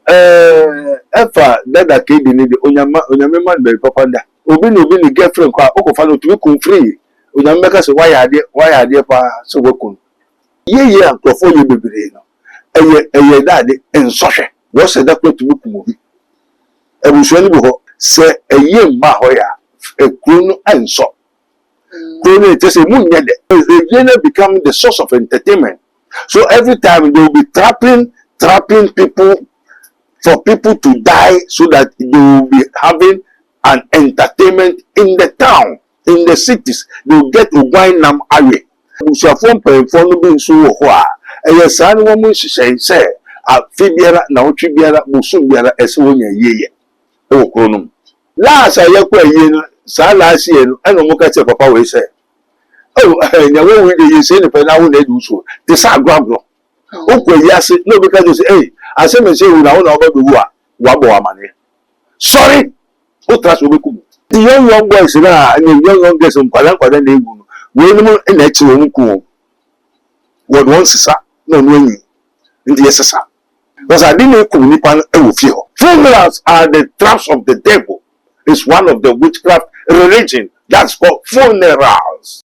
Efa dada kedi ni de onyame man be papa nda. Obi ni girlfriend kwa okofa no to be free. Onyame ka se why ade pa so wekun. Ye akrofo ye bebre no. Eye dade ensohwe. Wo se da kwa to be kumobi. Ebusuani bi ho se eye mma ho ya ekru no enso. Kro it say munya de. They become the source of entertainment. So every time they will be trapping people for people to die so that they will be having an entertainment in the town, in the cities. They will get a wine nam away. Bushafon penfon no be so ho a. Eye saa no mo say afibiara na otwibiara musu biara ese wonya yeye. O kronum. Last ayekwa yeye no saa last year no eno mo ka che papa we say. Oh, nyawo we dey say no pe na wo na edu so. They say agro. Okwa yase no because you say hey I say me say we na obabewu a wabo amane. Sorry. O trust we kumu. The young boys na and young girls nkwala na egu no. We no na echi wo nku. What wants sisa no nyi. Ndi yesesa. Because I didn't know nipa e wo fie ho. Funerals are the traps of the devil. It's one of the witchcraft religion that's called funerals.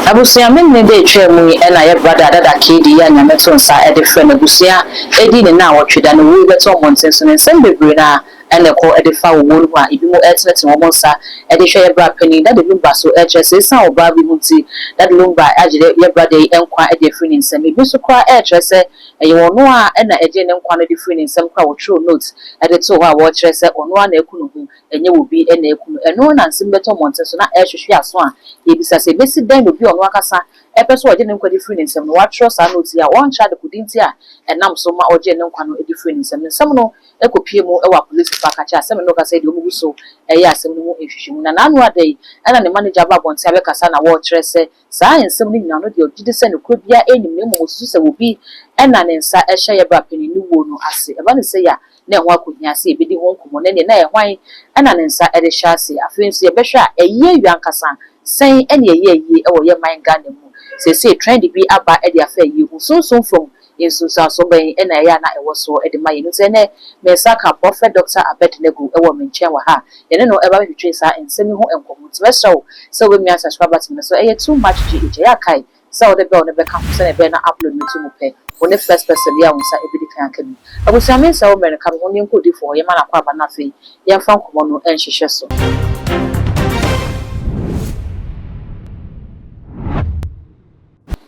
Abusia men ne de twemu na ye brother dada kedi ya nyameto nsa e de friend abusia edi ne na wotweda no we beto monten so ne nsem bebre na ene ko e de fa wo mu a ibi mo etnete wo monsa e de hwe ye bra pani da de lumba so e chese san oba bi muti da de lumba agire ye brother enkwa e de free nsem ibi so kwa e chese e ye wono a na e de ne nkwa no de free nsem kwa wo true note e de to ho a wo chese ono a na ekunu hu enye wo bi e na ekunu eno na nsem beto monten so na e hwehwe aso a ye bisa se besi den obi ono akasa epeso oje ne nkwa de free nsem no wa trust a note ya won cha de kudinti a enam so ma oje ne nkwa no de free nsem no ekopie mu e wa police pakacha asem no ka say de omugu so eya asem no ehwehwemu na nanu adai ana ne manager ba bonti abekasa na wo trese saa ensem ni nyina no de ogide se ne krobia enim ne mo susu se obi ena ne nsa ehye ye bra pani ni wo no ase e ba ne se ya na ho akohia se ebedi ho nkomo ne na e hwan ena ne nsa e de hya ase afi nso ye behwe a eye wiankasa sen ene eye e wo ye man ga ne mu se trend bi aba e de afa yi hu so from yesu so ben ena ya na ewo so e de maye no se ne me saka prophet Dr. Abednego ewo menchen wa ha ye ne no eba hwetwe sa ensemi ho enkomo tbeso so we mi subscribe to me so e too much gh ya kai so the bell ne be ka se ne be na upload me to mu pe one first person ya wonsa e bi di kan kan abusia men sa wo men ka ho ne nkodi fo ye ma na kwa ba na fe ye fa nkomo no enhwehwe so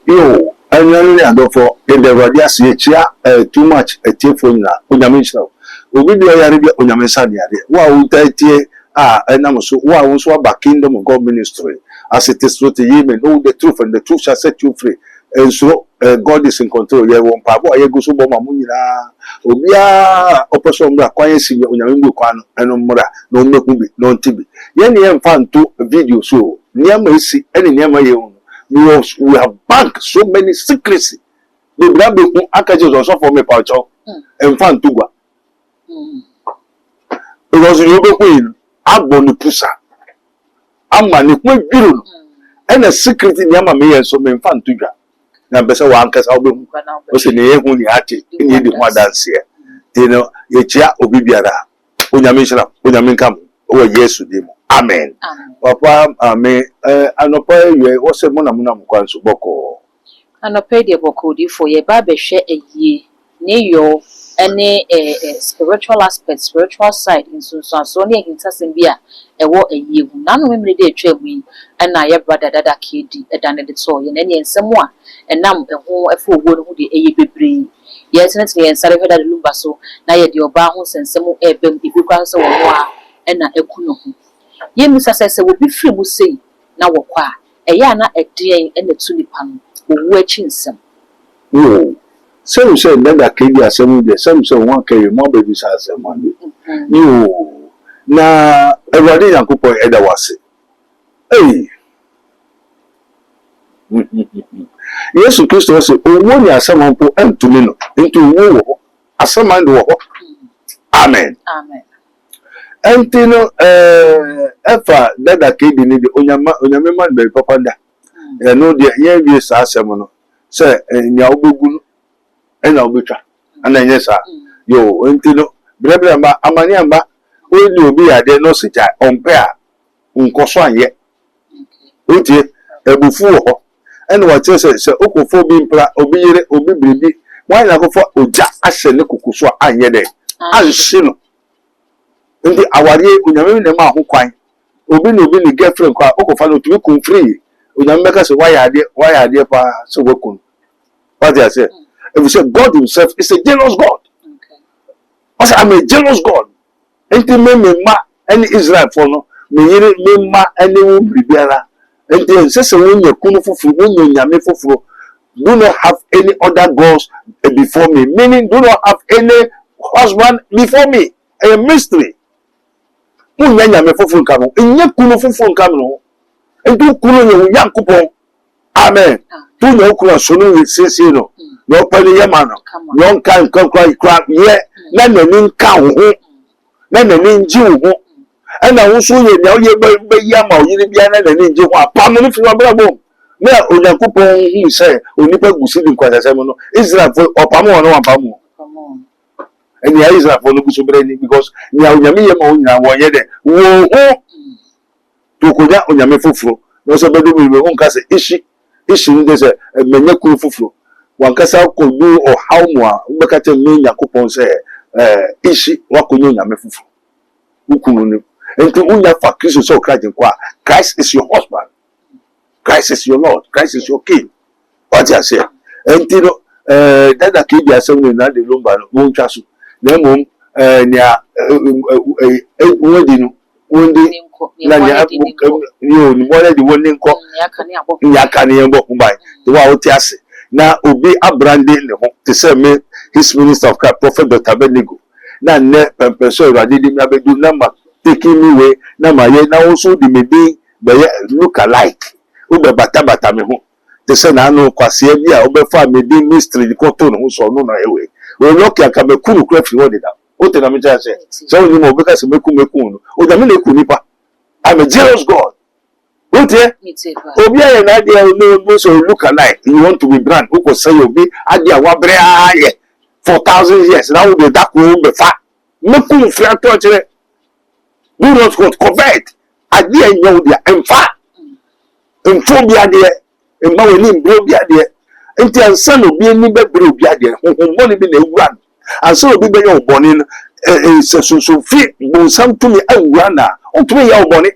Yo, anyone adofo in the radius chia too much a telephone na onyame nchira obi de yare bi onyame sa de ade wa wo tatie enam so wa wo so ba kingdom of God ministry as it is to ye men know the truth and the truth shall set you free and so God is in control ye won pa bo ye go so bo ma mu nyina obi a opeso mra kwan si onyame mbu kwa no eno mra no meku bi no ntibi ye ne ye mfa nto video so niam esi ene niam ye we have banked so many secrecy. The grab the akajes also for me pacho and fan tugwa. Because you go queen, abon pusa. Amani kwe biru. And a secret in yama me so me fan tuga. Na besa wa ankasa obe. O se ne hu ni ati ni di ho dance here. You know, ye chia obibiara. Onyame hira, onyame nkam. O Yesu dimo. Amen. Papa, amen. Anopa ye wo se mo na mkwanso boko. Anopa de boko di fo ye ba behwe eyi ne yo ene spiritual aspect, spiritual side in so ne hintasem bia ewo eyi hu. Nanu memre de atwamu yi na ye brother dada kedi edane de so ye ne ensem a enam eho efo owo no hu de eye bebre. Ye tenet ne ensare hweda de lumba so na ye de oba ho sensem ebem ibi kwa so wo a ena ekuno hu. Ye musa se wo bi firi mu sei na wo kwa eya na edien ena tu nipa no wo achi nsem Yo so say daga kedi asem de some say won kai mo be bisa asem ande yo na ewade yakopon eda wase Yesu Kristo say owo ni asem mpo entumi no nti wo asem ande wo amen Antino efa dada kedi ni de onyame man be papa nda no de ye wie sa asem no say nya obegun ena obetwa ana nye sa yo enti no brebra ma amani amba oni obi ade no sija ompe a nkoso anye otie ebufu ho ena wa chese se okofo bi mpra obi yire obi bribi wan na kofo oja ahye ne kokoso anye de anhye no ndi aware onyame ne ma ho kwan obi ni girlfriend kwa okofa no to be free onyame meka se why ade pa so wekun what I say if you say God himself is a jealous God. Okay. I'm a jealous God. Enti me ma any Israel for no me yire me ma any wo bibiara enti se won yakunu fufu won nyame fufu do not have any other gods before me, meaning do not have any husband before me. A mystery. Won nyame fufu nka no enye kunu fufu nka no enti kunu ye Yankopon. Amen. Tu no kunu so no sese no no pali yama no no kan kwa ye na nani nka ho na nani nji ho ana wo so ye na ye be yama o yiri bia na nani nji ho apam no fi wabra bom na Onyankopon hu se onipa gusi di kwasasem no Israel for opam ho no apam ho eni ya Israel for no guso bre ni because ni onyame ye ma onyina wo ye de wo ho to koja onyame foforo no so bedo mi wo nka se ishi ndi se menye kuru foforo wankasa kodu o hawmu a ubekate me Yakopon se ishi wakonyo nyame fufu ukunu ni enti unya fa Christ so kraje kwa Christ is your husband, Christ is your Lord, Christ is your king. What you say enti no dada ke dia se we na de lomba no won twa so na mom nia wodi no wondi na nya yo ni mo le di woni nko nya ka ne yebo kumbai to wa oti ase na obi abrande ne ho te se me his minister of Christ prophet Dr. Benigo na ne pempeso urade di mi abedu na ma taking me way na ma ye na also di me dey be look alike o be bata me ho te se na anu kwase bi a o be fa me dey mystery ko to no so no na ewe o look aka me kunu kra fi wodi da o te na me cha se so ni mo be ka se meku no o da me na ku nipa. I'm a jealous God. Okay? Obi aye na dia no so look alike. You want to be brand. Who say obi adia wa bre aye for 1,000 years. Now we that will be fat. Make you feel to chere. Do not convert. Adia nyaw dia emfa. Emfo bi ade. Emma we ni mbro bi ade. Enti ansa no bi ni be bre obi ade. Honhom bi na ewura. Ansa obi be yo boni no so fi bo sam to me awura na. O to me ya oboni.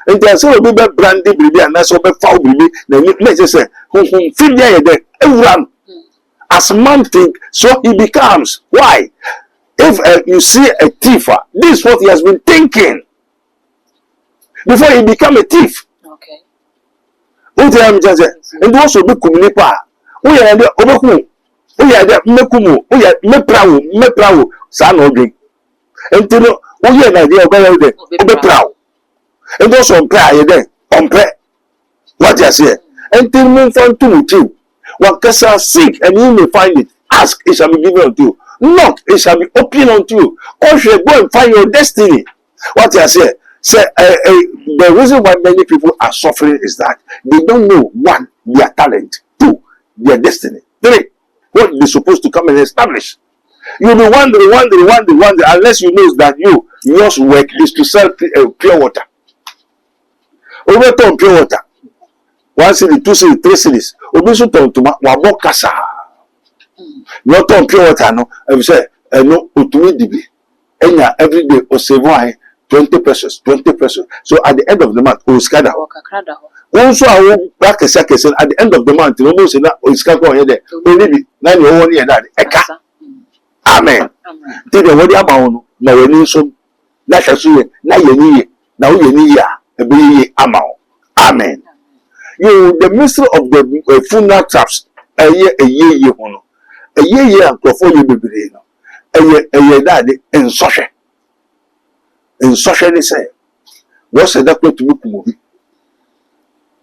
And there so be brandy bibi and so be foul bibi na let's say feed there the everyone as man think so he becomes. Why? If you see a thief, this is what he has been thinking before he become a thief. Okay. What I am just and also be kumunipa we are the obeku we are the mekumu we are meprawo sa no gbe entino we are na dey obeprawo. And also on prayer then on prayer. What you say? And till move on to you. What can seek and you may find it. Ask, it shall be given unto you. Knock, it shall be opened unto you. Or shall go and find your destiny. What you say? Say the reason why many people are suffering is that they don't know one, their talent, two, their destiny, three, what they're supposed to come and establish. You'll be wondering unless you know that your work is to sell pure water. Over ton pure water. 1 city, 2 city, 3 cities. Obi so ton to wa kasa. No ton pure water no. If say no utumi dibi. Enya every day o save 20 pesos. So at the end of the month o skada. Also awo back kese at the end of the month no mo say na o skada ko here there. Only bi na ni o woni here that eka. Amen. Ti de wodi ama no na wani so na hwasuye na yeniye na wo yeniye Amen. You the mystery of the funeral traps a year hono. A year and for you be no. A year daddy in social. In social they say. What's that going to look movie?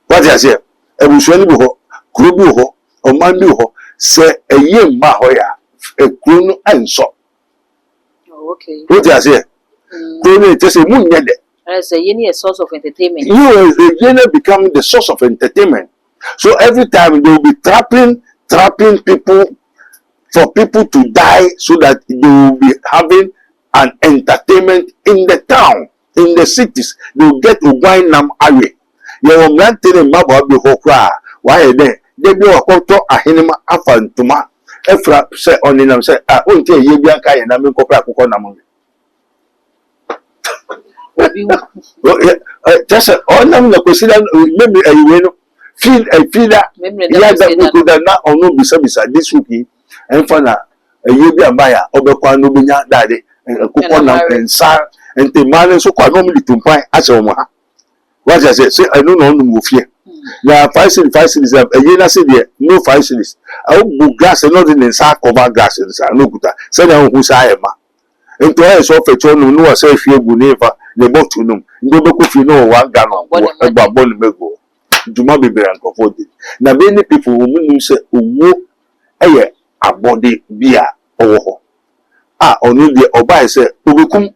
What I say? A bushani ho, krubu ho, or mandu ho, say a year mahoya, a krunu and so. Okay. What I say? Krunu just a moon yet. As a source of entertainment. You as a become the source of entertainment. So every time they will be trapping trapping people for people to die so that they will be having an entertainment in the town, in the cities. They will get to wine nam away. You will not tell them about the whole crowd. Why then? They be a quarter a hinima afantuma. Efra say on in them say, ah, until you be a kind and I'm in copra coconamon. Just on them the consider maybe a win. Feel that we could not or no beside this week. And for now, a Yubi Maya, Obequano Binya Daddy, and Coconam and Sar, and the man so quite normally to find as a woman. What I say, I don't know move here. Now, 5 cities, a year city, no 5 cities. I will glass and not in the sack of our glasses. I know good. Send out who's I am. And to us, offer to know a safe you will never, the boat to know. No book if you know one gun about Bonnego. Do not be very uncomfortable. Now, many people will say, oh, a body beer or only the Oba say, Ubukum.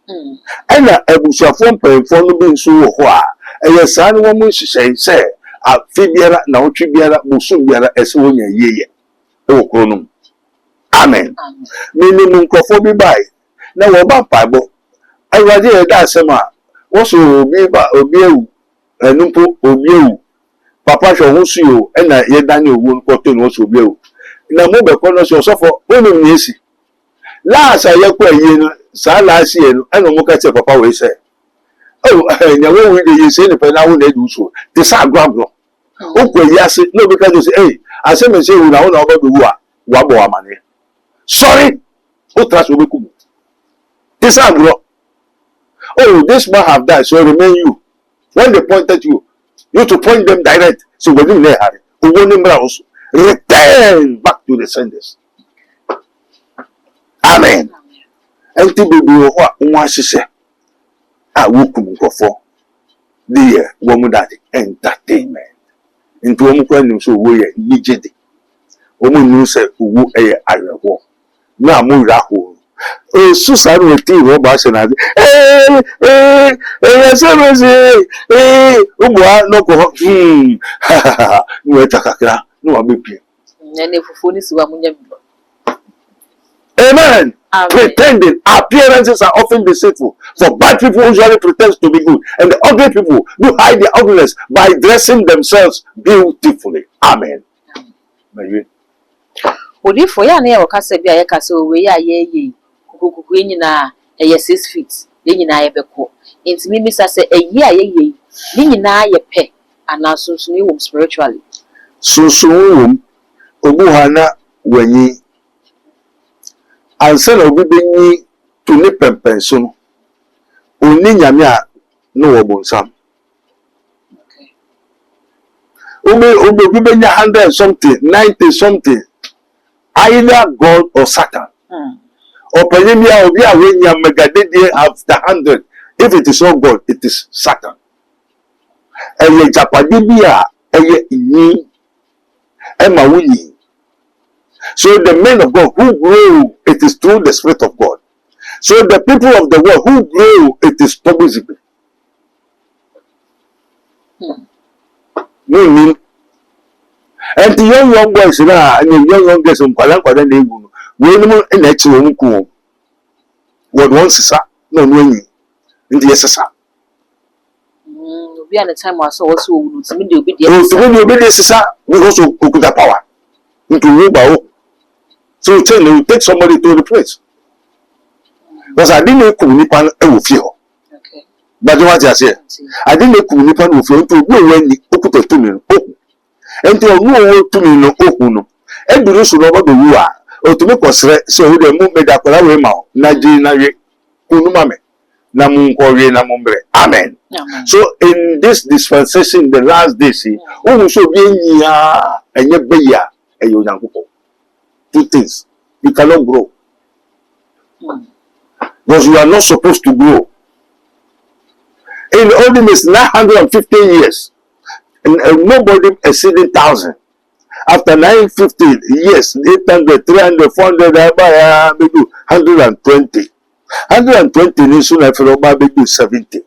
And a bush of one pen for no being so wha. And your son woman say, a fibia now tribia Busubia as 1 year. Oh, Cronum. Amen. Minimum coffee by. Now, about Bible. I was here that summer. Also, be by Obiu, and Numpo Obiu. Papa shall see you, and I hear Daniel won't cotton also be. Na mo be kono so for wonu nyesi last ayekwa yi sa last year no eno mo ka che papa we say oh nya we we dey say ni pe na wo na du so te sa agro o ko yi ase no be ka say eh ase me say wo na oba be wu a wa bo amane sorry o trust we ku te sa agro oh this man have died so remain you when they pointed you to point them direct so we dey hare o wo ni mra also return back to the senders. Amen. Empty baby, what one she I will come for the woman that entertainment. Into woman so we immediately. Woman knew say who I will. Now move that hole. Susan will tell you about Sanadi. No go. No takakra. No, I'm happy. Amen. Pretending appearances are often deceitful. For bad people usually pretend to be good, and the ugly people do hide their ugliness by dressing themselves beautifully. Amen. Odi for ya na ya wakasa bia ya kasa we ya ye kukuku nyina 6 feet ye nyina ye beko ntimi bisa se eyi a ye ni nyina ye pe anaso ni wom spiritually so wom obuhana wanyi ansa na obi benyi to ne pempenso no oni nyame a no wobonsam obi benya 100 something 90 something either God or Satan. Or Penemia will be a win megadidie after 100. If it is not God, it is Satan. And ye Japadibia, and ye Emma Winnie. So the men of God who grow, it is through the Spirit of God. So the people of the world who grow, it is publicity. And the young boys now, and the young girls on Palanqua, they will no in actual cool. What once is up, no winning in the SSR. We are the time was also to be obedience, because of Okuda power into Ruba. So tell you, take somebody to the place. Because I didn't know Nipan with you. But what I said, I didn't know Nipan with you to go when the Okuta to me. And to know to me no okuno. And do so over the war. Or to make us so the movement that we mount. Naji Naye Kunumame. Namun Namumbre. Amen. So in this dispensation, the last day, see, oh, so be ya and ye be ya and you young people. 2 things. You cannot grow. Because you are not supposed to grow. In the oldest 915 years. And nobody exceeding 1,000. After 950 years, 800, 300, 400, maybe 120. 120 is soon after maybe 70.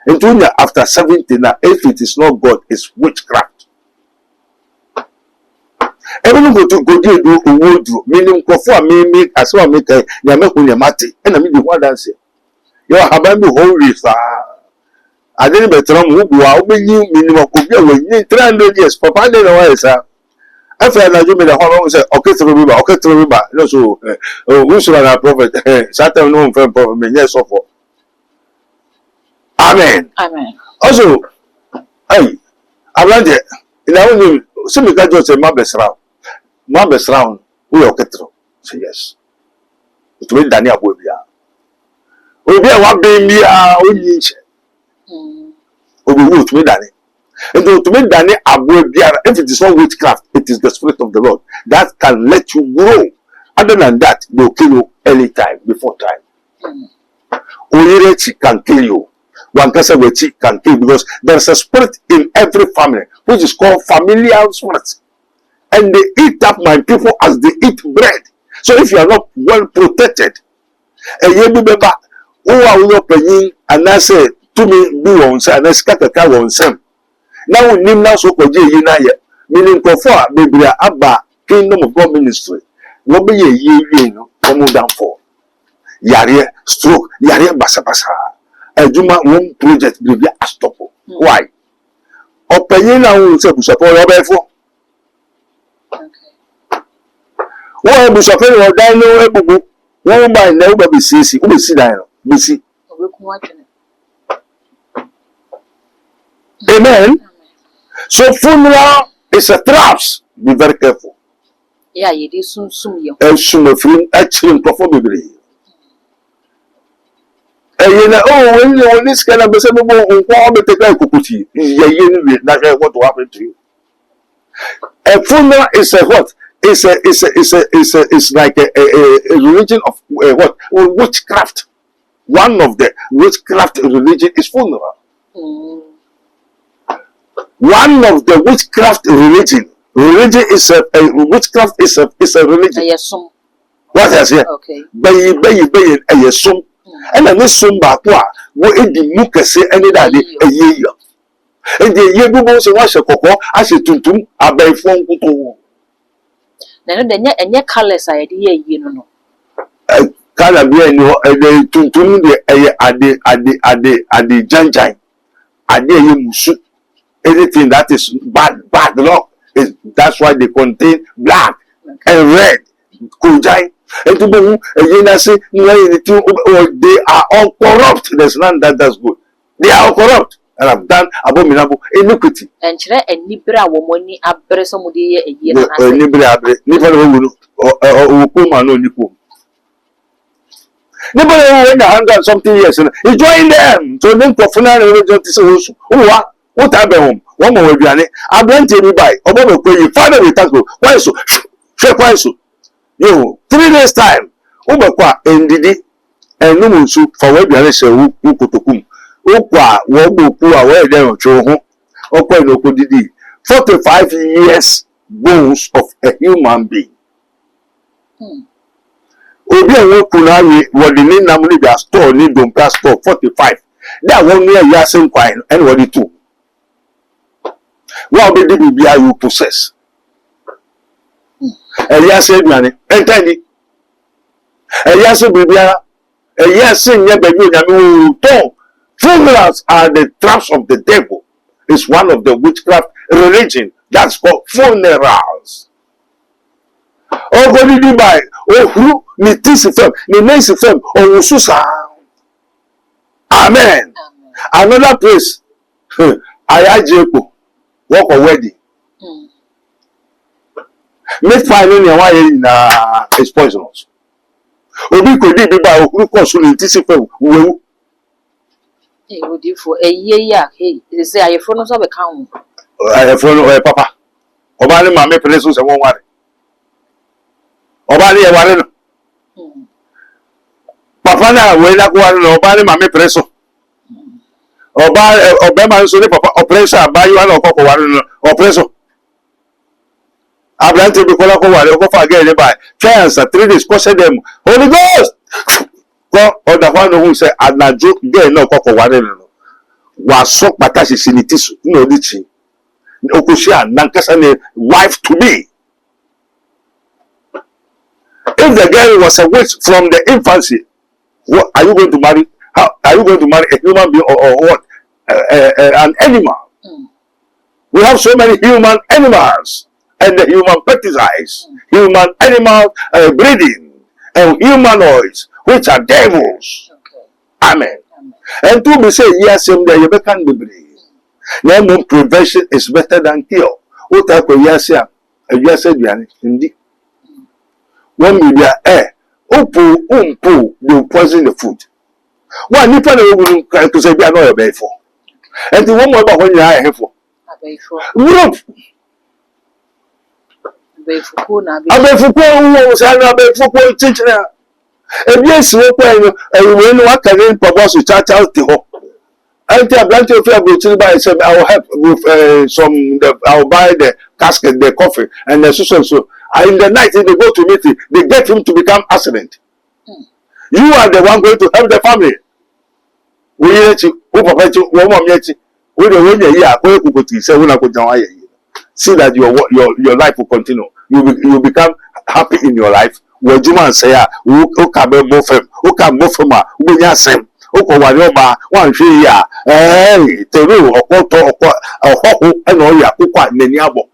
And after 70 now, if it is not God, it's witchcraft. Everyone go to go do wodro. Meaning kofo me as well make na make unya mate. E na me di ho dance. Yo haban bi holy sa. Ade ni betram wo bua obenyi minimum obi a wenyi 300 years. Papa dey na wa isa. After na you me the ho say okay to be no so who should na prophet. Satan no friend prophet me yes so for. Amen. Amen. Also, hey, Ablanje, ina woni so me ka just say ma best round, we oketro. Say yes. It will Daniel abo bia. Obi a wa be bia onyi nche. Obi wo to me Daniel. And to me Daniel abo bia, if it is not witchcraft, it is the spirit of the Lord that can let you grow. Other than that, they will kill you anytime before time. Oyirechi can kill you. One person can kill because there's a spirit in every family which is called familial spirit, and they eat up my people as they eat bread. So if you are not well protected, and you remember who are you paying and I say to me do on say and I skaka on sem. Now we name now so koje yi na ye meaning for baby abba kingdom of God ministry. What be ye no come down for yare stroke yare basa Ejuma one project will be a stop. Why? Open na won say busapon lo be fo. Wọ́n busapon lo dan no ebubu. Wọ́n ba na wo be sisi, wo be si dan no. Be si. Amen. So funeral is a traps. Be very careful. Yeah, you dey sum yo. Sum free actually perform bebre. You know, when this kind of person won't take like Kukuti, what will happen to you? A funeral is a what? It's like a religion of what? Witchcraft. One of the witchcraft religion is funeral. One of the witchcraft religion is a witchcraft is a religion. Yes, what has here? Okay. Bay, yes, and then this soon back, what the Mukase any daddy a year. And the year goes and wash a cocoa, I say to a bay phone. Then and yet colors idea, you know. Color be no a day to the janjine. A day you shoot anything that is bad luck. That's why they contain black and red. Kujai. And to be say they are all corrupt. There's none that's good. They are all corrupt and have done abominable iniquity. And Nibra woman abre somebody a year. Nibra Nobody when 100 something years. He joined them. So then for funeral justice. What happened? One more will be an I went to buy. Obo father will thank you. Why so? Why so? Yo, 3 days time. Ubakwa ndidi enumusu for we biare se wu kotokum. Ukwa wo gboku awe de ocho ho. Okwa no kodidi. 45 years bones of a human being. Obi awon kuna we wodi ni namuni dia store ni donka store 45. That one near yasin kwine and what it too. What be the bia you possess? Yasin money. Entend Yasin bibia yasin nye baby nyame to. Funerals are the traps of the devil. It's one of the witchcraft religion that's called funerals. Oh, God, you buy. Oh, who ni tisi fem, ni nesi fem, oh, ususa. Amen. Another place, Ayajepo, walk a wedding. Make finding your way in is poisonous. Obi could be by who consul tisi fem, who. Hey, would you for a year? Hey, they say I phone us up a count. I phone papa. Obali mame penesus and one water. Obali a warren. Papa na we na go warren obali mame preso. Obama so papa operation buy you an okoko warren operation. Abrante be kola ko warren ko fa get by. Chance 3 days question them. Holy Ghost. Go other one who say anajo get no okoko warren no. Wa so patashi sinitisu no dichi. Okushia nankasa ne wife to be. If the girl was a witch from the infancy, what are you going to marry? How are you going to marry a human being or what? An animal? We have so many human animals and the human pesticides, human animal breeding, and humanoids, which are devils. Amen. And to be say, yes, you can be brave. No prevention is better than cure. What type of yes, indeed. One media air, you poison the food. One you can to say, I know you're for. And the one more about when you are here for. Group. Abefuko teacher. Yes, when what can you propose to chat out to her? And the branch of your by said, I will help with I will buy the casket, the coffee, and the so. And in the night, they go to meeting, they get him to become accident. You are the one going to help the family. We let you, with the way see that your life will continue. You become happy in your life. When you man say, who can be more firm, who can move from who can same, who can one year, Teru or Koto or and all ya, who quite many abo.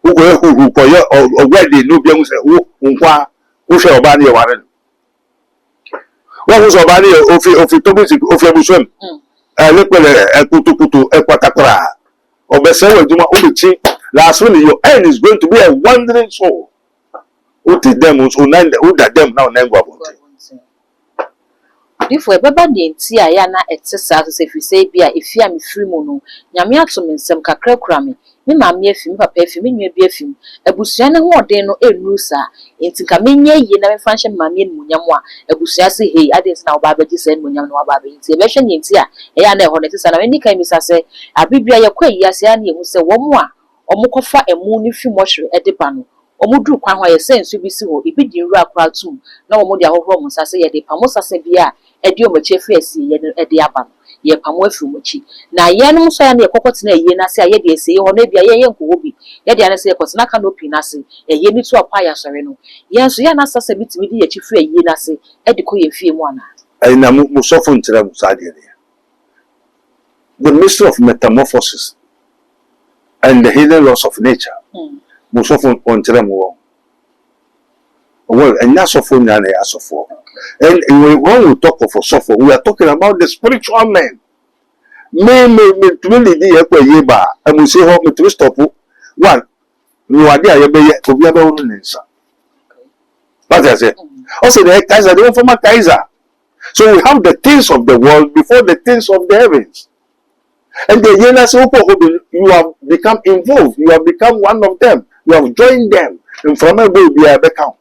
Who for you already no be who shall ban your warren. What was your body of your swim? Look at Kutu, Equatakra, or Besser, Juma Ubichi. Last one, your end is going to be a wandering soul. Who did them who that them now never want. If we baba de nti a ya na exercise if you say bia if you am free mono nyame ato me nsem kakra kura me maame afim papa afim me nua bi afim abusua ne ho den no enu sa enti ka menye yi na me fanhye maame enu nyam a abusua se hey adens na oba baji se enu nyam na oba ba enti e be hwe nti a e ya na e ho ne tisa na me nika mi sa se abibia ye kwa yi ase ya na ehu se wo mo a omukofa emu ni fi mo hwere e de ba no omuduru kwan ho ye sensu bi si ho ibi di nru akra tum na wo mo de ahohoro mo sa se ye de pa mo sa se bia edi o machi afi asi ye edi aba no ye pamo afi o machi na ye no so ya na ye kokotena ye na se ye de ese ye ho na bia ye nkowo bi ye de na se ye kotena canopy na se ye ni tu apa ya sore no ye so ya na sasa bitimi di ye chi fi ye na se edi ko ye fie mu ana na mo sofo ntira mo sa de the mystery of metamorphosis and the hidden laws of nature mo sofo ntira mo well and that's of na asofo. And when we talk of suffer, we are talking about the spiritual men. Me to really di ekwe yeba. And we say how me to stop one. You are there, you be to be able to answer. What I say? Also, the Kaiser, the former Kaiser. So we have the things of the world before the things of the heavens. And the Yenas you have become involved. You have become one of them. You have joined them. And from there, will be a become.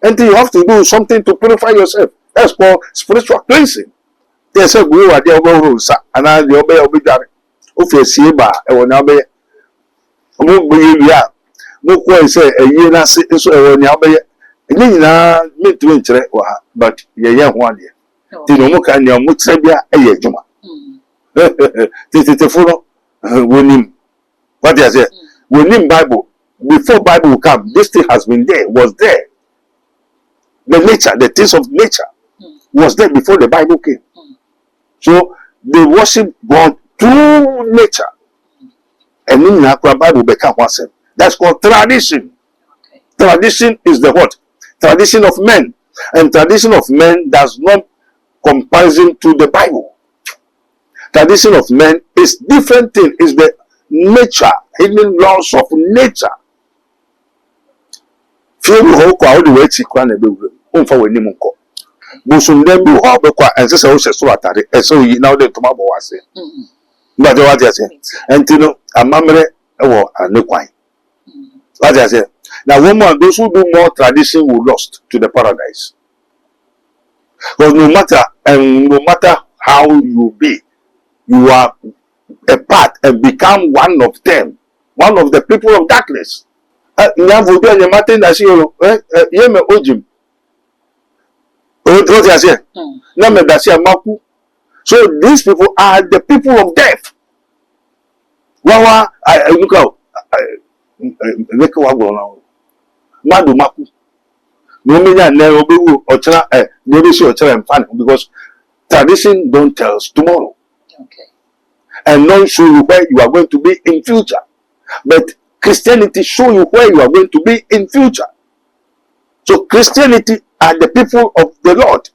And you have to do something to purify yourself. That's called spiritual cleansing. They say, go at the rules, and I the obey that. If you see ba, I will not be. No, say a year, I say, so I will not be. And then I meet to interact with her, but ye young one year. Tinomuka and your Mutsabia, a year, Juma. This is the full winning. What they say? Winning Bible. Before Bible will come, this thing has been there, was there. The nature, the things of nature was there before the Bible came. So they worship God through nature. And in the Bible become oneself. That's called tradition. Tradition is the what? Tradition of men. And tradition of men does not comparison to the Bible. Tradition of men is different thing. Is the nature, hidden laws of nature. Few who all the way to Kwan for when you go. Musum then be all the qua and so atari, and so you now the tomorrow was it. But what I say, and Tino, a mamre or a no quine. What I say, now woman, those who do more tradition will lost to the paradise. Because no matter how you be, you are a part and become one of them, one of the people of darkness. What I say? So these people are the people of death. Wawa, I look out. Make a wagon now. Madu Maku. No mean never be or maybe she or and fun because tradition don't tell us tomorrow. Okay. And not show you where you are going to be in future. But Christianity show you where you are going to be in future. So Christianity are the people of the Lord.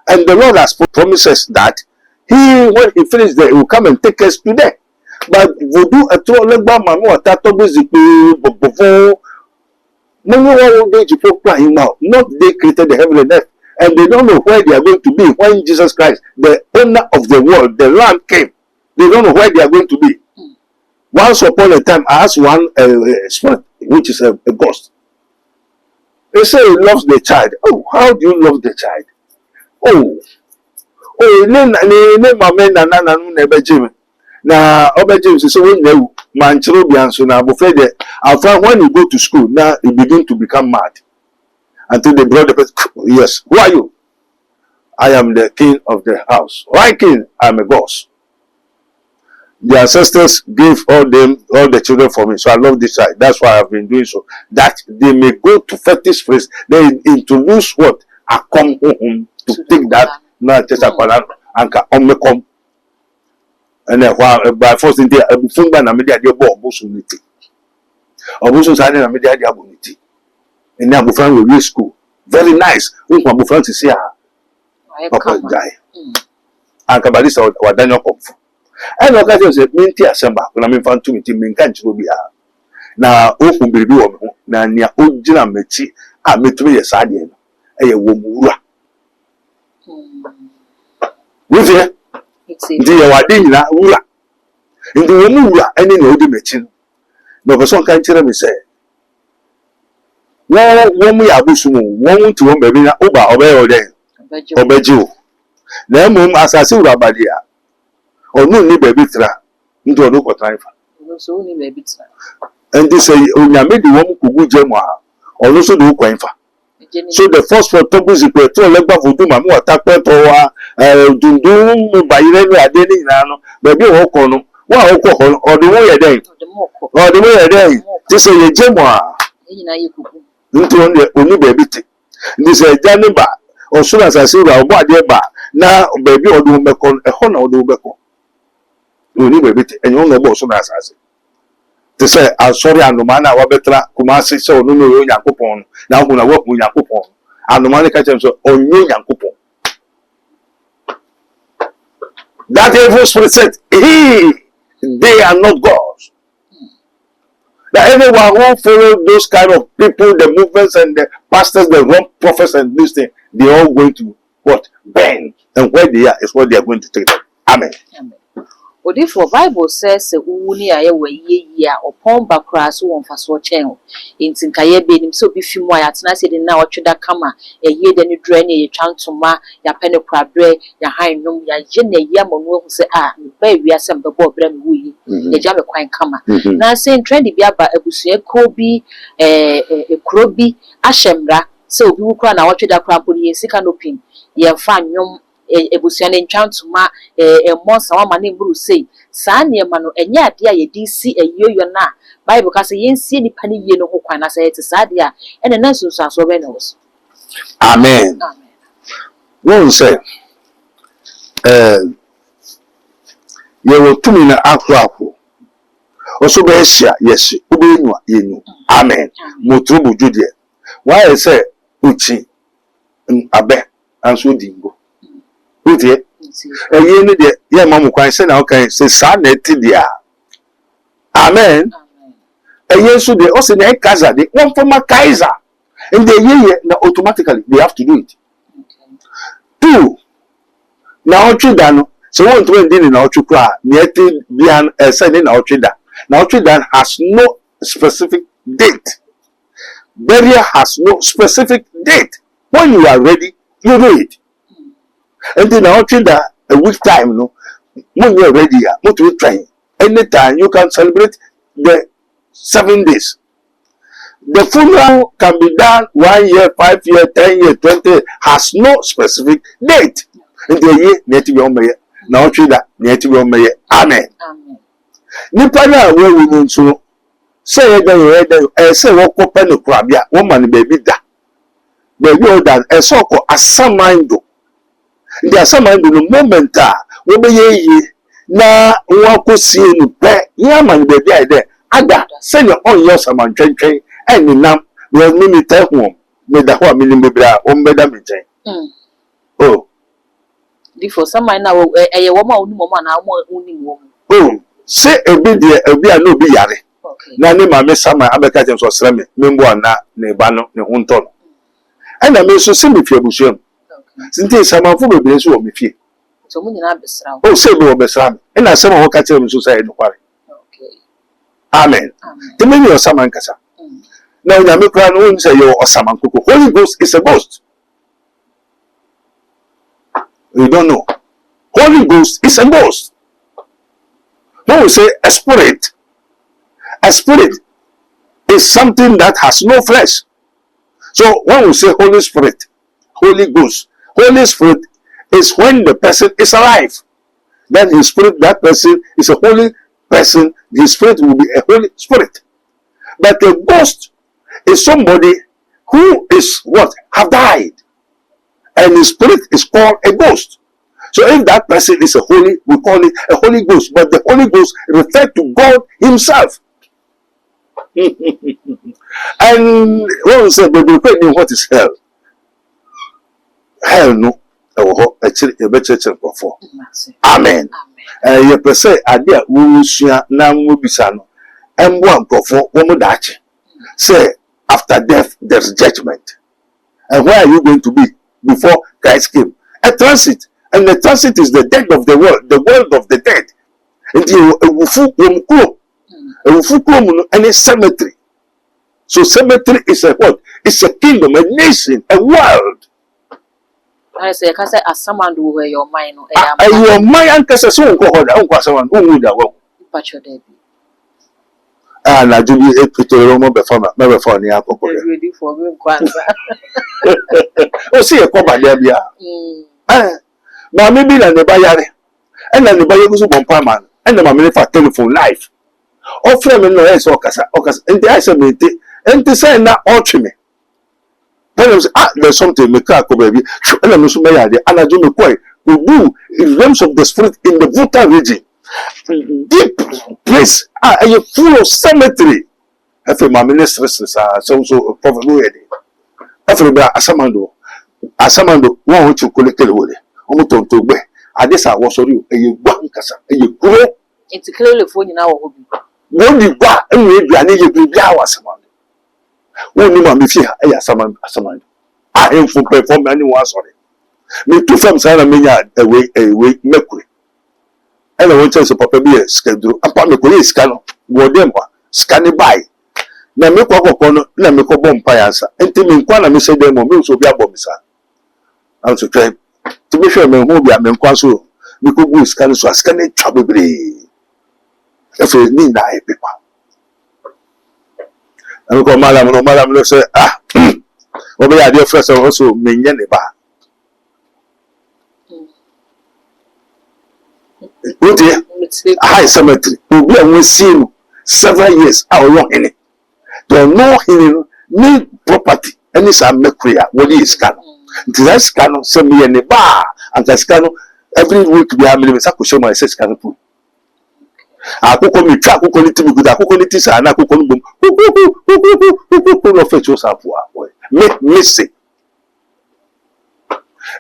And the Lord has promises that when he finishes there, he will come and take us to there. But voodoo at all manu atato before not they created the heaven and earth. And they don't know where they are going to be when Jesus Christ, the owner of the world, the Lamb came. They don't know where they are going to be. Once upon a time, I asked one spirit, which is a ghost. They say he loves the child. Oh, how do you love the child? Now, Oba James is when you manchrobian so now afraid when you go to school, now you begin to become mad. Until they brought the person, yes, who are you? I am the king of the house. Why king? I'm a boss. The ancestors gave all the children for me. So I love this side. That's why I've been doing so. That they may go to fetish place. They introduce what? I come home to take that. Now just a palan and come. And then by force in there, before I made the idea of opportunity. Opportunity I made the idea of opportunity. And now Bufan will reach school. Very nice. We want Bufan to see her. Papa die. And Kabalisa or Daniel come. And look at you say, Minty Assembly, when I'm in front to me, can't you be now? Open baby woman, now near Ojina Mechi, I met me a sadian, a woman. With you, dear Wadina, Ula. In the Wumura, any no dimension. No, for some kind of me say. Well, when we are Busumu, one to one baby, Oba, Obejo. Then, Mum, as I see Rabadia. Or no need baby tra into a local time. So only baby. And they say, oh, you made the woman who would jam or also do quaint. So the first for Togus is to a leg of Duma, attack or Dundum by any identity, maybe Okono, or the way a day, or the way a day. This is a gemma into only baby. This is a Janimba, or soon as I say, what dear bar, now baby or do make on a honor or do beko. You need baby, and you know about some as I say. They say, I'm sorry, and no man, our better, Kumasi, so no, Yakupon. Now, when I work with Yakupon, and the money catches so on you, Yakupon. That evil spirit said, they are not gods. That everyone who follow those kind of people, the movements and the pastors, the wrong prophets and this thing, they're all going to what? Burn. And where they are is what they are going to take them. Amen. Amen. But if the Bible says uni aye we ye upon bakra so won fa so chen nti nkaye be nim so bi fi mu ayatena se de na otweda kama ye de ne dra ne ye twantoma ya pene kwabre ya hannom ya je na ye amonu hu se ba wi asem be bo bra me wuyi ye ja me kwan kama na se trend bi aba abusua ko bi ekro bi ahyemra se obi wu kra na otweda kra mpo ye sika no pin ye fa nnwom ebusuane ntwantoma monsa wa mane mburu sei saa ne ma no enye ade a ye di si ayoyo na Bible ka se yensie nipa ne yie no ho kwan na se yete saa de a ene na sunsu aso be na wo so. Amen. Amen. One say ye wo tumi na akro oso be hia yes ube nwa yenu. Amen. Motrubu judie why say uchi abe anso dingo Utie, ye need the ye mamu kwan say na okay say sa na ti dia. Amen. Ye so de o say na Kaiser de one former Kaiser. And the ye na automatically they have to do it. Two. Na ochuda no so won to ndin na ochukwa na eti bian say na ochuda. Na ochuda has no specific date. Burial has no specific date. When you are ready, you do it. And then I think that a week time, no, when you're ready, what we try. Anytime you can celebrate the 7 days. The funeral can be done 1 year, 5 years, 10 years, 20, has no specific date. And the year, native on me, now that native on me. Amen. Nipana, where we know so. Say, say, walk up and crab, woman, baby, that. the you that a so called asamando. The asamando no moment we be ye na wako see no pe yaman baby I there. Ada send your own your saman train and nam we me tell home me da ho me ni bra o mbeda me chen. Oh. Before some man now a woman only woman na only woman. Oh, say ebi no bi yare. Okay. Na ne ma me sama abeka jem so sra me mbo ana ne ba no ne ho nto no. Ana me so se me fie abusuam. Okay. Sinti sama fu bebre so o me fie. So mun nyina besra. Oh, say be o besra me. Ina sama ho ka tere me so say no kware. Okay. Amen. Amen. The many o sama nkasa. Now nya me kra no say yo osama nkoko. Holy Ghost is a ghost. We don't know. Holy Ghost is a ghost. When we say a spirit is something that has no flesh. So when we say Holy Spirit, Holy Ghost, Holy Spirit is when the person is alive. Then his spirit, that person is a holy person, his spirit will be a holy spirit. But a ghost is somebody who is what? Have died. And his spirit is called a ghost. So if that person is a holy, we call it a Holy Ghost. But the Holy Ghost refers to God himself. And when we say, but what is hell? Hell no. Amen. You per se, idea we share now will be son. And one for one dachi. Say, after death, there's judgment. And where are you going to be before Christ came? A transit. And the transit is the dead of the world of the dead. And you any cemetery. So cemetery is a what? It's a kingdom, a nation, a world. I say, can say as someone do where your mind your mind can say so someone who would have but your baby. And I do be a Roman before never for the apple. Ready for me, oh, see a cover there. Now maybe and the buyer and then the buyer goes to man and the mammy for telephone life. Or frame in the rest or casa, and the answer me and the say now ultra me. Then there's something me crack baby, and I'm so mad, and I do me quite. We do in realms of the spirit in the Vuta region. Deep place, are you full of cemetery? Every my ministers are so probably every Asamando, one which you collect the wood. Omuton to be. Adesa was sorry, a you bankasa, a you grow. It's clearly for you now. When you go and you be our Samando. When you want me fear, a Samando. I am for perform anyone sorry. Me two from Sana Minya away, mercury. And I want to say, Papa be a schedule. Upon the police scan, Wodemba, scan it by. Na me kwa kono na me ko bom payansa enti me nkwa na me se dem me so bia bom sa am so try to be sure me hu bia me nkwa so me ko bu scan so scan e twa bebre e so ni na e pepa am ko malam no say o be ya dey fresh so me nye ne ba high cemetery obi an we see 7 years a o yo hene. Don't know him need property. Any some mercury, what is scan? This scan send me any bar and the scan every week we have minimum show my scan pool. I cook on me track, cook on it to be good. I cook on it is and I cook on boom. Who fetch yourself boy. Make missing.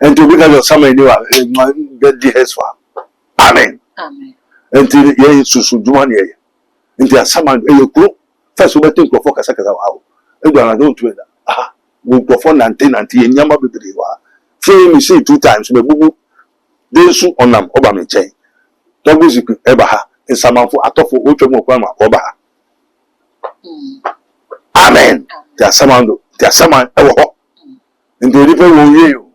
And to become summer new get the heads for. Amen. Amen. Until ye susu duan ye. Until someone you go. First, we think of focus. How? And don't do that. We perform 19 and Yama baby. Feeling me say 2 times. Me boo. Then soon on them. Obama chain. Don't be sick. Ebaha. And someone for a tough ultra more grandma. Obaha. Amen. There's someone. In the river will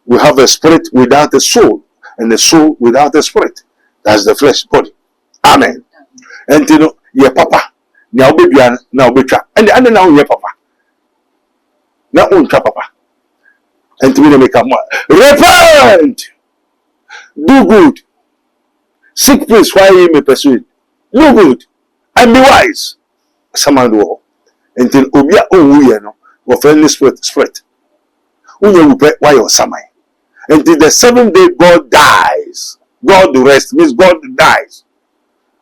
we have a spirit without a soul, and a soul without a spirit. That's the flesh body. Amen. And you know, your papa. Now baby now be trap. And now your papa. Now own trap papa. And to me make a more. Repent! Do good. Seek peace while you may pursue it. Do good. And be wise. Someone do. Until Obia own we no. Or friendly spirit. Why your samai? Until the 7th day, God dies. God rests means God dies.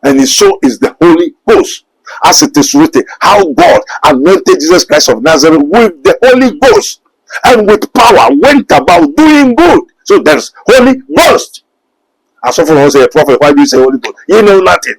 And his soul is the Holy Ghost. As it is written, how God anointed Jesus Christ of Nazareth with the Holy Ghost and with power went about doing good. So there's Holy Ghost. As often as I say a prophet, why do you say Holy Ghost? You know nothing.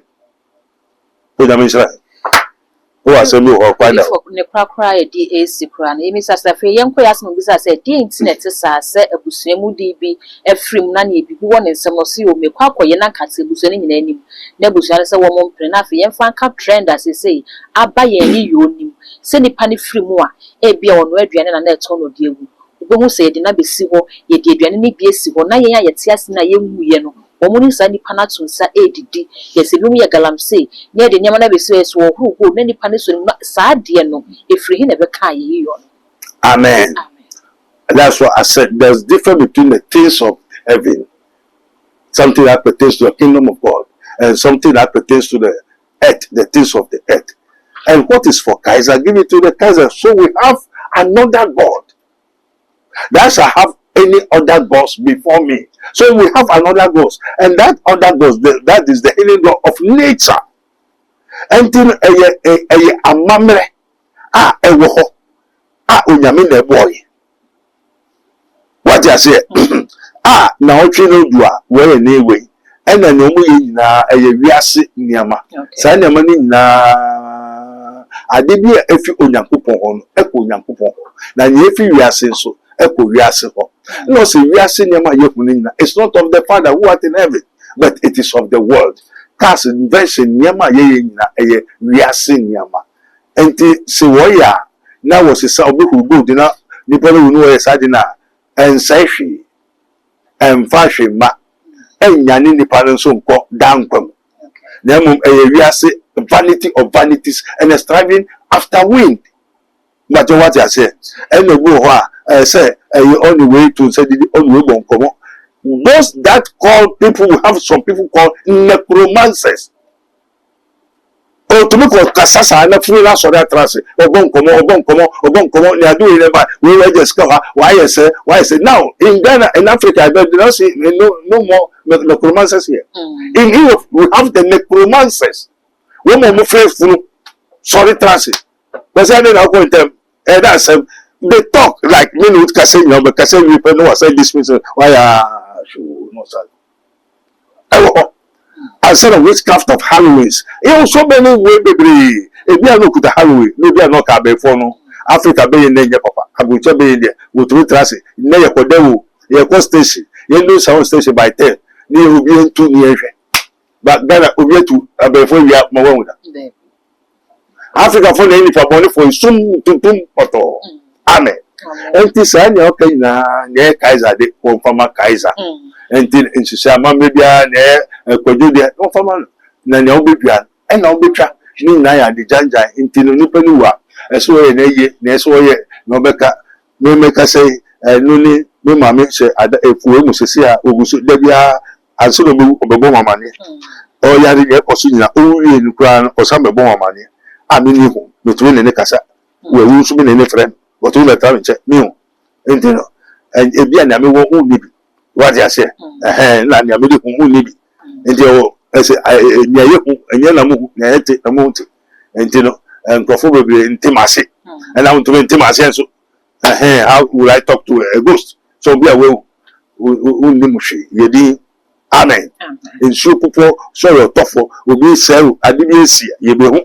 Who are some who are quite out? Ne kwakra e di AC kra na emi sasa fe yen ko yasem bi sasa di internet sasa abusuamu di bi efrim na na ebi bi won nsem no se o me kwakoye na kase abusuani nyina anim na abusuani se wo mo mpre na fe yen fa ka trend as say aba ye ni yo nim se nipa ne frimu a e bia wono aduane na na eto no di ewu obehu se ye di na besi ho ye di aduane ni bi esi ho na yen ya yete ase na ye nwuye no omuni sa nipa na tunsa edidi yesi bi mu ye galamse ne de nyama na besi eso ho na nipa ne so sa de no efiri hi na be ka ye yo. Amen. That's what I said. There's difference between the things of heaven, something that pertains to the kingdom of God, and something that pertains to the earth, the things of the earth. And what is for Kaiser, give it to the Kaiser. So we have another God that shall have any other gods before me. So we have another God, and that other God, that is the healing God of nature. Until a mamre ewo onyame na boy. What you say? Na otwe no du a we na ewe. Ena na omu ye nyina wiase niama. Sa niama ni nyina ade bi efi onyankopon ho no ekọ onyankopon. Na nye efi wiase nso ekọ wiase ho. No say wiase niama ye hu nyina. It's not of the Father who art in heaven, but it is of the world. Cause invention niama ye nyina wiase niama. Enti se wo ya na wo se sa obi hu go di na nipa no nu wo sa di na ensahwe emfahwe ma enyane nipa no so nko dankwam na mum wiase vanity of vanities and striving after wind. But what I say and no go ho say on the way to say the on the way bonkomo. Those that call people, we have some people called necromancers. Oh, to make what Casasa and a free last or that trans, or bonkomo, they are doing it by we will discover why I say now in Ghana and Africa, I do not see no more necromancers here. In Europe, we have the necromancers. We more faithful, sorry, transit. But I don't go in them, and that's they talk like me with Cassandra, but Cassandra, you know, say this means why no sir. Instead of witchcraft of Halloween, so many way baby. If you are not with Halloween, maybe not a before no Africa be in there, papa. I will be in there with two trasses. Near your Codewu, your coast station, you know, sound station by 10. Near will be 2 near. But Ghana will be to a before we have more. Africa for any for money for soon to photo. Amen. And this okay na near Kaiser, the former Kaiser. Until in Shama maybe a Kojudia, no formal, Nanya Obipian, and Obitra, Nina, the Janja, until Nipanua, as well in a year, Nesoye, Nobeka, no make us say, Nuni, no mammy, say, if we must see her, who should debia, and so Obama money. Or Yari Osina, only in Crown or some Obama money. I mean, between the Necasa, where we should be any friend, but all the time check me. And you know, and if you and I won't be. What I say, na nya me de hu ni bi enti o ese nya ye hu enya na mu na ete na mu nti enti no nkofo bebre ntimase na unto ntimase enso how will I talk to a ghost so be away unni muhwe yedi amen ensu pupo so yo tofo obi seru adibi esi ye be hu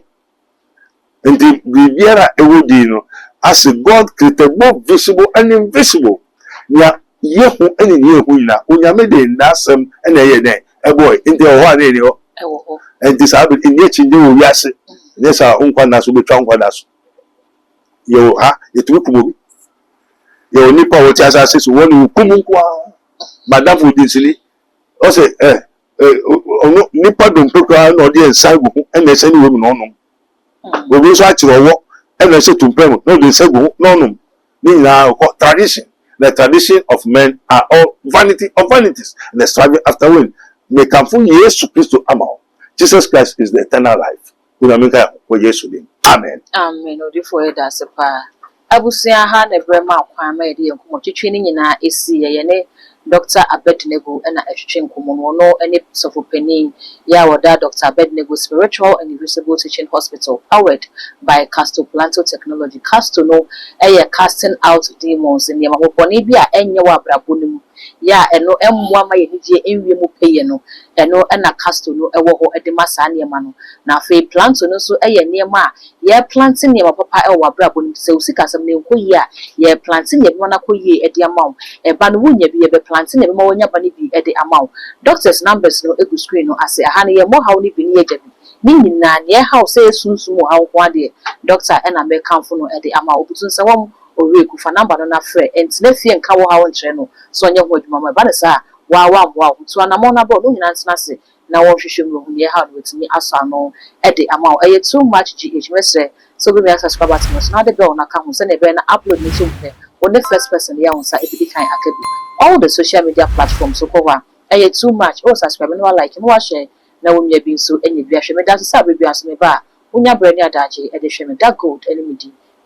enti bibiara ewodi no as God created both visible and invisible na yehu eni ni yehu na onyame de nasem ena ye den boy inte ho ani ni ho enti sabe ni chinje wo wiase ne sa unkwa na so betwa unkwa da so yo ha yetu kumobi yo nipa wo ti asase so woni kumu kwa madam fu dinsili o se nipa dum pekwa na odi ensa gu ena ese ni wo mu no no obi so achirowo ena ese tumpem no de ese gu no no ni na tradition. The tradition of men are all vanity of vanities. And the striving after wind. May come from Jesus Christ to Amal. Jesus Christ is the eternal life. Amen. Amen. Odi for that's a pa. Abusia ha na brema kwan ma yede enkomo twetwe ni nyina esi ye ne Dr. Abednego na atwetwe enkomo no ene sofopanin ya woda Dr. Abednego Spiritual and Invisible Teaching Hospital powered by Casto Planto Technology. Casto no casting out demons in yema hoponi bi a enye wa brabo no ya eno emmoa ma yenije enwie mu peye no eno na Casto no ewo ho de masa niema no na fe planto no so niema a ye planting niema papa ewo brabo no se usikasem ne nkoyi a ye planting niema na koyi e de amaw e ba no wunya bi ye be planting niema wonya ba ne bi e de amaw doctors numbers no egu screen no ase aha ne ye mo hawo ne bi ne ye jabi ni nyina ne hawo se sunsumu hawo ho ade doctor na me kanfo no e de amaw obutun se wom ori kufa number no na frɛ entine fie nka wo hawo nkyerɛ no so onye ho adwuma ma ba ne sa wa to anamo na bo no nyina ntena se na wo hwehwɛ mu hu ne ha no wetimi asa no e de amaw e too much gh mesre so be me subscribe to me so na de bell na ka hu se na be na upload ni so be on the first person ya unsa e bi kan akabi all the social media platforms so ko wa e too much o subscribe no like no wa share na wo nya bi so enya bi ahwɛ me da so sa be bi aso me ba unya brani adaje e de hwɛ me da gold enemy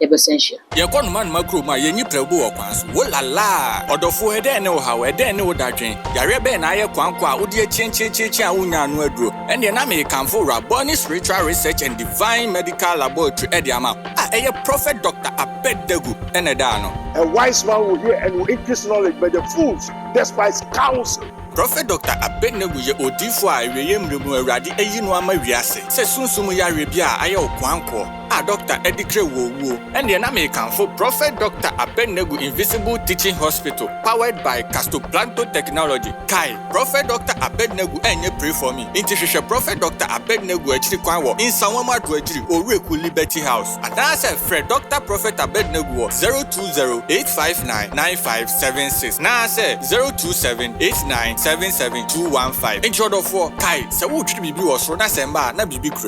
essential. Ye kono man makro ma ye nyipra bu okwanso. Wo la la. Odofo he de ne wo hawo, de ne wo dadwen. Yare be na ye kwankwa a wo de chenchen a wonya anu aduro. Ende na me kanfo Raboni Spiritual Research and Divine Medical Laboratory e de ama. Eye Prophet Dr. Abednego ene da no. A wise man will hear and will increase knowledge, but the fools despise counsel. Prophet Dr. Abednego ye odifo a eweye mremu awurade eyi no ama wiase. Se sunsum yare bia aye okwanko. Dr. Edikre Wowo. And the name for Prophet Dr. Abednego Invisible Teaching Hospital, powered by Casto Planto Technology. Kai, Prophet Dr. Abednego, and you pray for me. Intercession Prophet Dr. Abednego, actually, in Sawama to Ejiri, Oreku Liberty House. And I said, Fred Dr. Prophet Abednego 020-859-9576. Now I said 027-8977-215. In short of 4, Kai, so would you be was Rona Semba, na Bibi Crib.